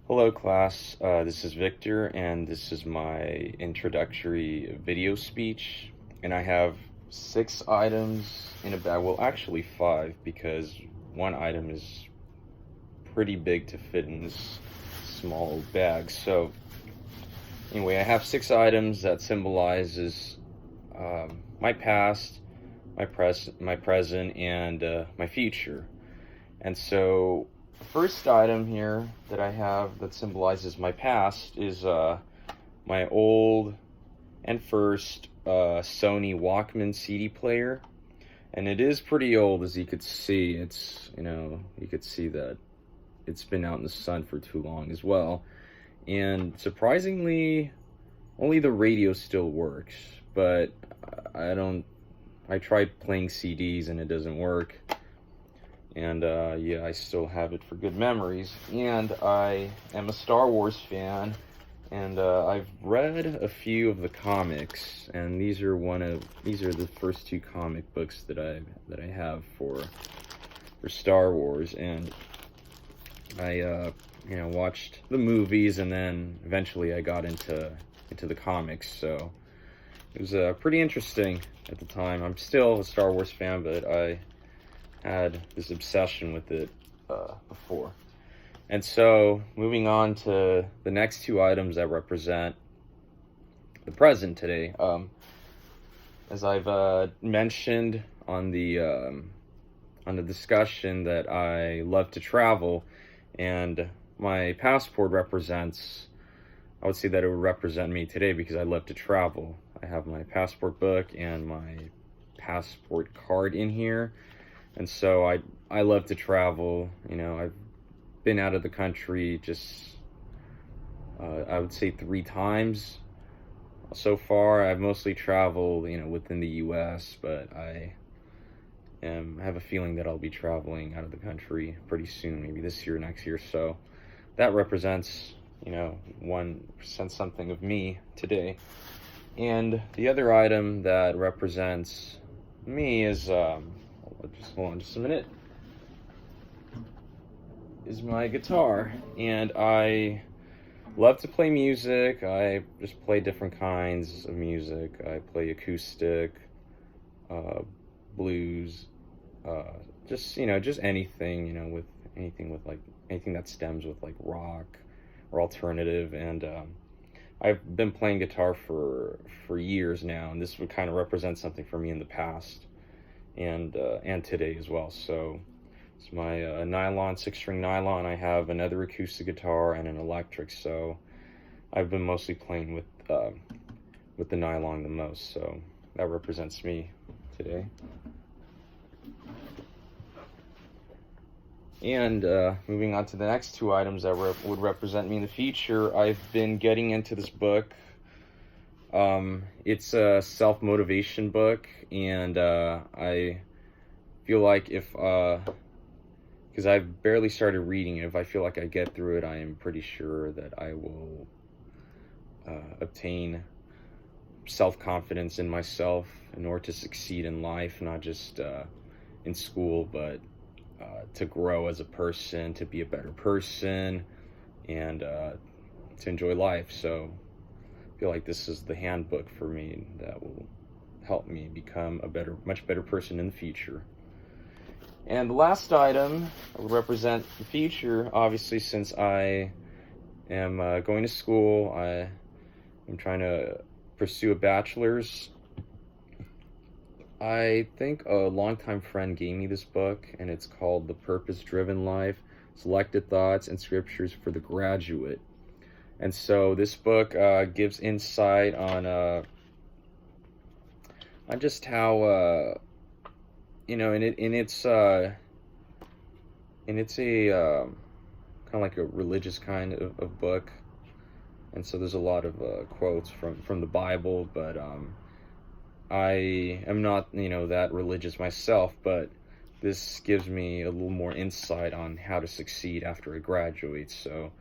Hello class, this is Victor and this is my introductory video speech, and I have 6 items in a bag. Well, actually 5, because one item is pretty big to fit in this small bag. So anyway, I have 6 items that symbolizes my past, my present, and my future. And so the first item here that I have that symbolizes my past is my old and first Sony Walkman CD player. And it is pretty old, as you could see. It's, you could see that it's been out in the sun for too long as well. And surprisingly, only the radio still works. But I tried playing CDs and it doesn't work. And yeah, I still have it for good memories. And I am a Star Wars fan, and I've read a few of the comics, and these are the first 2 comic books that I have for Star Wars. And I watched the movies, and then eventually I got into the comics. So it was pretty interesting at the time. I'm still a Star Wars fan, but I had this obsession with it before. And so moving on to the next 2 items that represent the present today. As I've mentioned on the discussion, that I love to travel, and my passport represents, I would say that it would represent me today because I love to travel. I have my passport book and my passport card in here. And so I love to travel. I've been out of the country just, I would say 3 times so far. I've mostly traveled, within the U.S., but I have a feeling that I'll be traveling out of the country pretty soon, maybe this year, next year. So that represents, 1% something of me today. And the other item that represents me is, just hold on just a minute, is my guitar. And I love to play music. I just play different kinds of music. I play acoustic, blues, just anything, with anything that stems with like rock or alternative. And I've been playing guitar for years now, and this would kind of represent something for me in the past and today as well. So it's my nylon, 6-string nylon. I have another acoustic guitar and an electric. So I've been mostly playing with the nylon the most. So that represents me today. And moving on to the next 2 items that would represent me in the future, I've been getting into this book. It's a self-motivation book, and I feel like because I've barely started reading it, if I feel like I get through it, I am pretty sure that I will obtain self-confidence in myself in order to succeed in life, not just in school, but to grow as a person, to be a better person, and to enjoy life. So I feel like this is the handbook for me that will help me become a much better person in the future. And the last item will represent the future, obviously, since I am going to school. I am trying to pursue a bachelor's. I think a longtime friend gave me this book, and it's called The Purpose-Driven Life, Selected Thoughts and Scriptures for the Graduate. And so this book gives insight on just how, and it's a kind of like a religious kind of book. And so there's a lot of quotes from the Bible, but I am not, that religious myself, but this gives me a little more insight on how to succeed after I graduate. So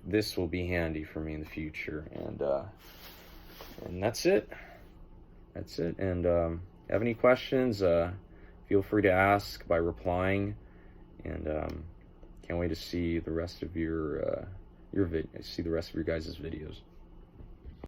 this will be handy for me in the future. And that's it. And have any questions, feel free to ask by replying. And Can't wait to see the rest of your see the rest of your guys' videos.